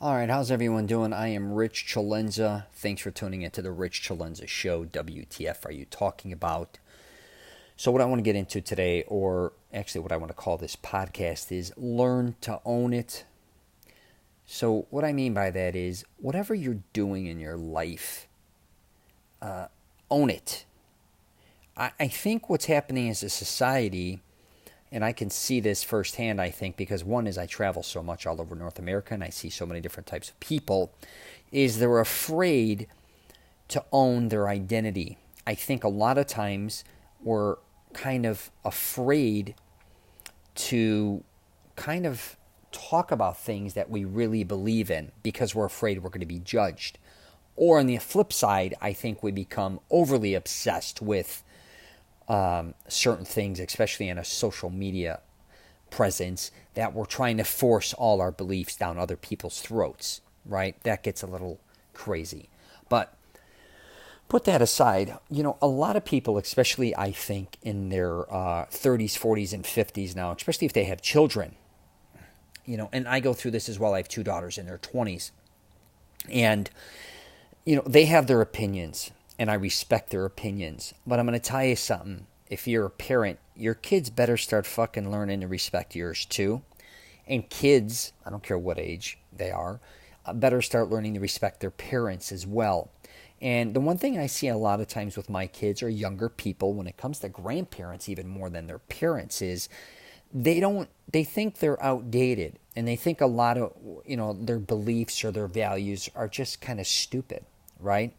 All right, how's everyone doing? I am Rich CELENZA. Thanks for tuning into the Rich CELENZA Show. WTF are you talking about? So, what I want to get into today, or actually what I want to call this podcast, is learn to own it. So, what I mean by that is whatever you're doing in your life, own it. I think what's happening as a society, and I can see this firsthand, I think, because one is I travel so much all over North America and I see so many different types of people, is they're afraid to own their identity. I think a lot of times we're kind of afraid to kind of talk about things that we really believe in because we're afraid we're going to be judged. Or on the flip side, I think we become overly obsessed with certain things, especially in a social media presence, that we're trying to force all our beliefs down other people's throats, right? That gets a little crazy. But put that aside, a lot of people, especially I think in their 30s, 40s, and 50s now, especially if they have children, and I go through this as well. I have two daughters in their 20s. And, they have their opinions, and I respect their opinions. But I'm going to tell you something. If you're a parent, your kids better start fucking learning to respect yours too. And kids, I don't care what age they are, better start learning to respect their parents as well. And the one thing I see a lot of times with my kids or younger people when it comes to grandparents, even more than their parents, is they think they're outdated, and they think a lot of, their beliefs or their values are just kind of stupid, right?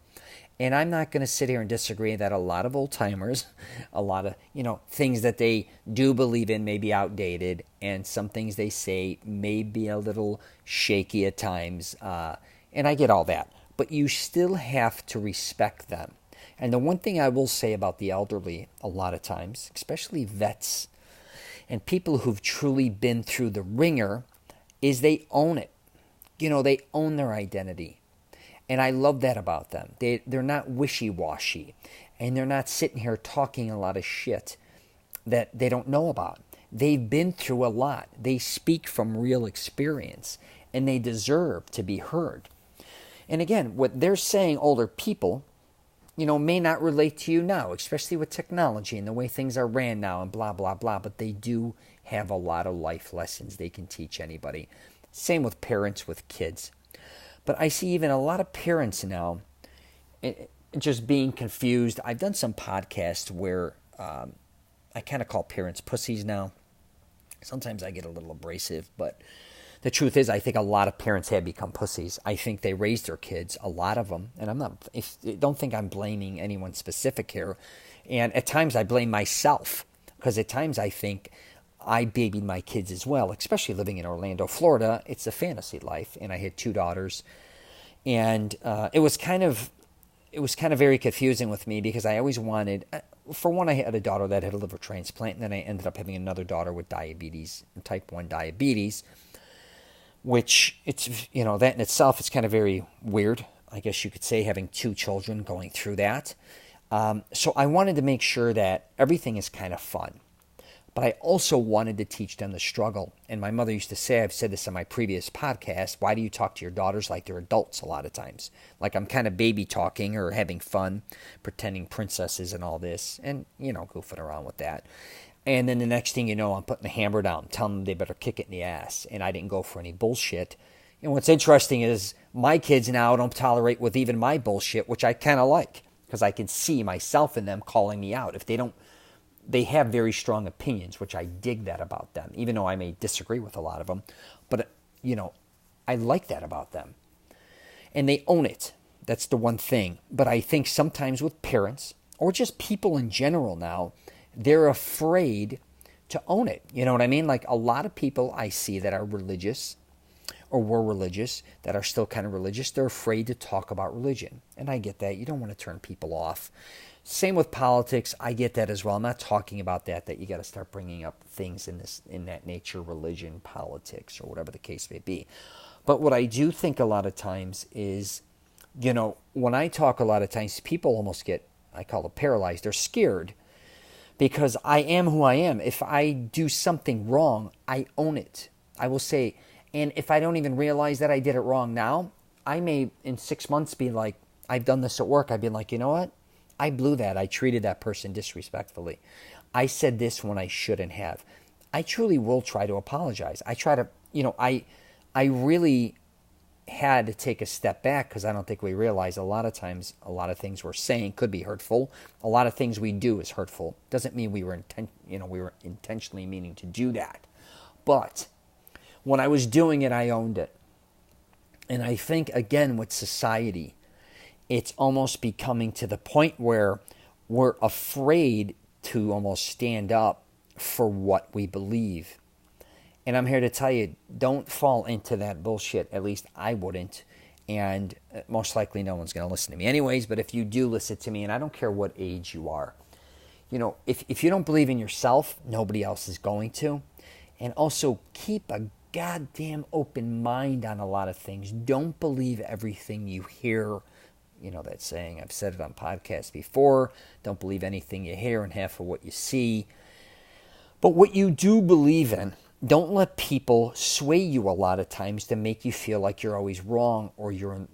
And I'm not going to sit here and disagree that a lot of old timers, a lot of, things that they do believe in may be outdated, and some things they say may be a little shaky at times. And I get all that. But you still have to respect them. And the one thing I will say about the elderly a lot of times, especially vets and people who've truly been through the ringer, is they own it. They own their identity. And I love that about them. They're not wishy-washy. And they're not sitting here talking a lot of shit that they don't know about. They've been through a lot. They speak from real experience. And they deserve to be heard. And again, what they're saying, older people, may not relate to you now, especially with technology and the way things are ran now and blah, blah, blah. But they do have a lot of life lessons they can teach anybody. Same with parents with kids. But I see even a lot of parents now just being confused. I've done some podcasts where I kind of call parents pussies now. Sometimes I get a little abrasive, but the truth is I think a lot of parents have become pussies. I think they raised their kids, a lot of them, and don't think I'm blaming anyone specific here. And at times I blame myself, because at times I think I babied my kids as well, especially living in Orlando, Florida. It's a fantasy life, and I had two daughters, and it was kind of very confusing with me because I always wanted. For one, I had a daughter that had a liver transplant, and then I ended up having another daughter with diabetes, type 1 diabetes, which it's that in itself is kind of very weird. I guess you could say, having two children going through that. So I wanted to make sure that everything is kind of fun. But I also wanted to teach them the struggle. And my mother used to say, I've said this on my previous podcast, why do you talk to your daughters like they're adults a lot of times? Like I'm kind of baby talking or having fun, pretending princesses and all this, and, goofing around with that. And then the next thing you know, I'm putting the hammer down, telling them they better kick it in the ass. And I didn't go for any bullshit. And what's interesting is my kids now don't tolerate with even my bullshit, which I kind of like, because I can see myself in them calling me out. If they have very strong opinions, which I dig that about them, even though I may disagree with a lot of them. But, I like that about them. And they own it. That's the one thing. But I think sometimes with parents, or just people in general now, they're afraid to own it. You know what I mean? Like a lot of people I see that are religious or were religious, that are still kind of religious, they're afraid to talk about religion. And I get that. You don't want to turn people off. Same with politics. I get that as well. I'm not talking about that you got to start bringing up things in that nature, religion, politics, or whatever the case may be. But what I do think a lot of times is, when I talk a lot of times, people almost get, I call it paralyzed. They're scared because I am who I am. If I do something wrong, I own it. I will say, And if I don't even realize that I did it wrong now, I may in 6 months be like, I've done this at work. I've been like, you know what? I blew that. I treated that person disrespectfully. I said this when I shouldn't have. I truly will try to apologize. I try to, I really had to take a step back because I don't think we realize a lot of times a lot of things we're saying could be hurtful. A lot of things we do is hurtful. Doesn't mean we were intentionally meaning to do that. But when I was doing it, I owned it. And I think, again, with society, it's almost becoming to the point where we're afraid to almost stand up for what we believe. And I'm here to tell you, don't fall into that bullshit. At least I wouldn't. And most likely no one's going to listen to me anyways. But if you do listen to me, and I don't care what age you are, if you don't believe in yourself, nobody else is going to. And also keep a goddamn open mind on a lot of things. Don't believe everything you hear. You know that saying, I've said it on podcasts before. Don't believe anything you hear and half of what you see. But what you do believe in, don't let people sway you a lot of times to make you feel like you're always wrong or you're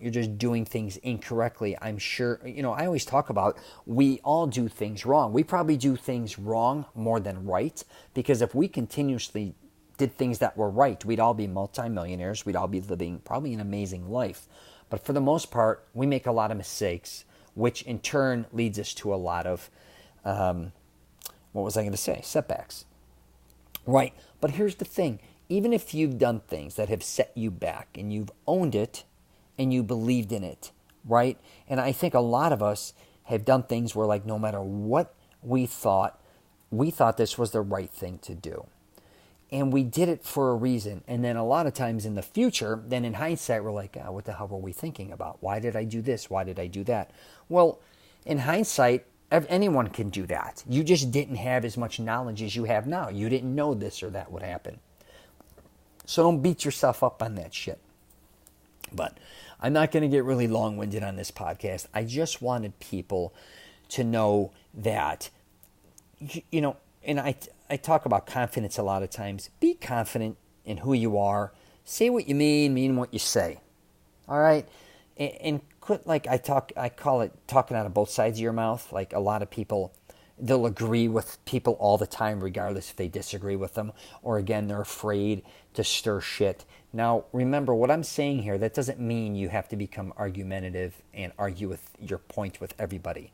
just doing things incorrectly. I'm sure, I always talk about we all do things wrong. We probably do things wrong more than right, because if we continuously did things that were right, we'd all be multimillionaires. We'd all be living probably an amazing life. But for the most part, we make a lot of mistakes, which in turn leads us to a lot of, setbacks. Right. But here's the thing. Even if you've done things that have set you back and you've owned it and you believed in it, right? And I think a lot of us have done things where, like, no matter what we thought this was the right thing to do. And we did it for a reason. And then a lot of times in the future, then in hindsight, we're like, oh, what the hell were we thinking about? Why did I do this? Why did I do that? Well, in hindsight, anyone can do that. You just didn't have as much knowledge as you have now. You didn't know this or that would happen. So don't beat yourself up on that shit. But I'm not going to get really long-winded on this podcast. I just wanted people to know that, and I talk about confidence a lot of times. Be confident in who you are. Say what you mean what you say. All right? And quit, like I call it talking out of both sides of your mouth. Like a lot of people, they'll agree with people all the time, regardless if they disagree with them. Or again, they're afraid to stir shit. Now, remember what I'm saying here, that doesn't mean you have to become argumentative and argue with your point with everybody.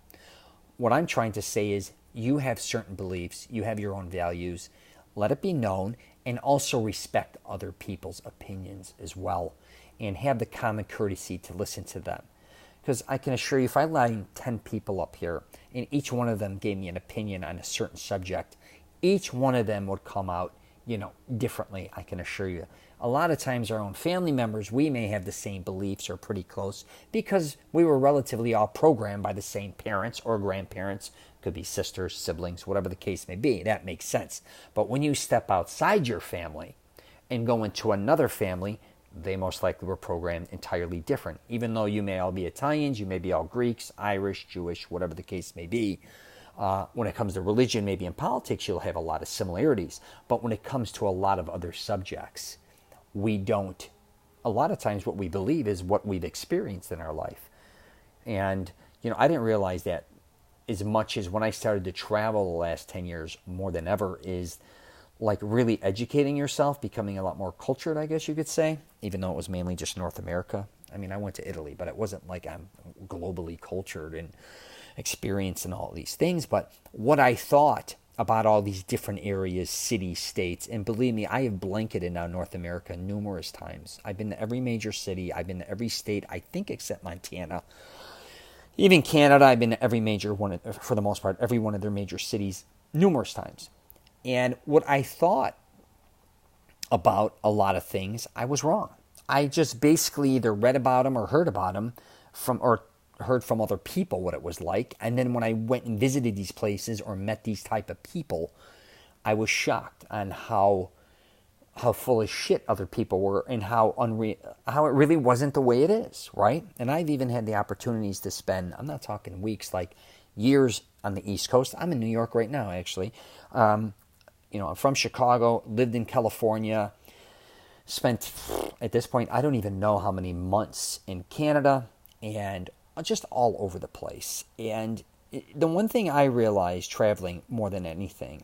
What I'm trying to say is you have certain beliefs, you have your own values. Let it be known, and also respect other people's opinions as well. And have the common courtesy to listen to them. Because I can assure you, if I lined 10 people up here and each one of them gave me an opinion on a certain subject, each one of them would come out, differently, I can assure you. A lot of times our own family members, we may have the same beliefs or pretty close because we were relatively all programmed by the same parents or grandparents. Could be sisters, siblings, whatever the case may be. That makes sense. But when you step outside your family and go into another family, they most likely were programmed entirely different. Even though you may all be Italians, you may be all Greeks, Irish, Jewish, whatever the case may be. When it comes to religion, maybe in politics, you'll have a lot of similarities. But when it comes to a lot of other subjects, we don't. A lot of times what we believe is what we've experienced in our life. And, I didn't realize that as much as when I started to travel the last 10 years, more than ever, is like really educating yourself, becoming a lot more cultured, I guess you could say, even though it was mainly just North America. I mean, I went to Italy, but it wasn't like I'm globally cultured and experienced in all these things. But what I thought about all these different areas, cities, states, and believe me, I have blanketed now North America numerous times. I've been to every major city. I've been to every state, I think, except Montana. Even Canada, I've been to every major one, for the most part, every one of their major cities numerous times. And what I thought about a lot of things, I was wrong. I just basically either read about them or heard about them or heard from other people what it was like. And then when I went and visited these places or met these type of people, I was shocked on how full of shit other people were and how it really wasn't the way it is, right? And I've even had the opportunities to spend, I'm not talking weeks, like years on the East Coast. I'm in New York right now, actually. I'm from Chicago, lived in California, Spent, at this point, I don't even know how many months in Canada and just all over the place. And the one thing I realized traveling more than anything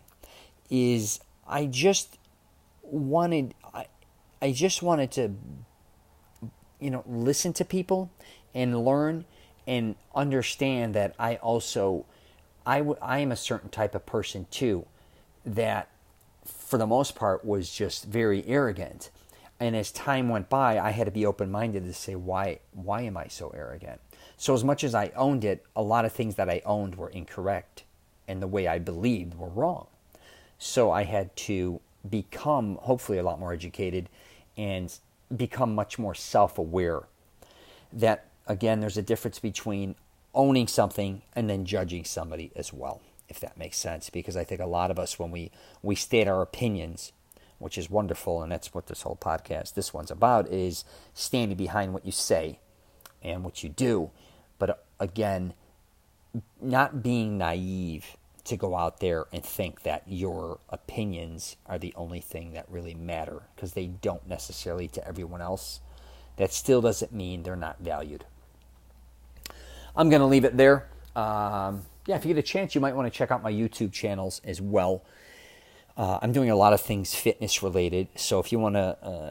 is wanted, I just wanted to, listen to people and learn and understand that I am a certain type of person too, that for the most part was just very arrogant. And as time went by, I had to be open-minded to say, why am I so arrogant? So as much as I owned it, a lot of things that I owned were incorrect, and the way I believed were wrong. So I had to become, hopefully, a lot more educated and become much more self-aware. That, again, there's a difference between owning something and then judging somebody as well, if that makes sense. Because I think a lot of us, when we state our opinions, which is wonderful, and that's what this whole podcast, this one's about, is standing behind what you say and what you do. But again, not being naive to go out there and think that your opinions are the only thing that really matter, because they don't necessarily to everyone else. That still doesn't mean they're not valued. I'm going to leave it there. If you get a chance, you might want to check out my YouTube channels as well. I'm doing a lot of things fitness related, so if you want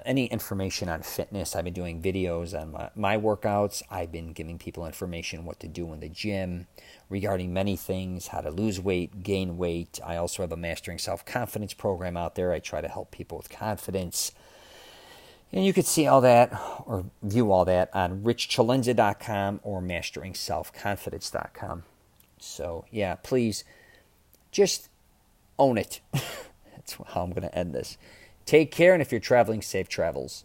any information on fitness, I've been doing videos on my workouts. I've been giving people information what to do in the gym regarding many things, how to lose weight, gain weight. I also have a Mastering Self-Confidence program out there. I try to help people with confidence. And you could see all that or view all that on richcelenza.com or masteringselfconfidence.com. So, yeah, please just own it. That's how I'm going to end this. Take care, and if you're traveling, safe travels.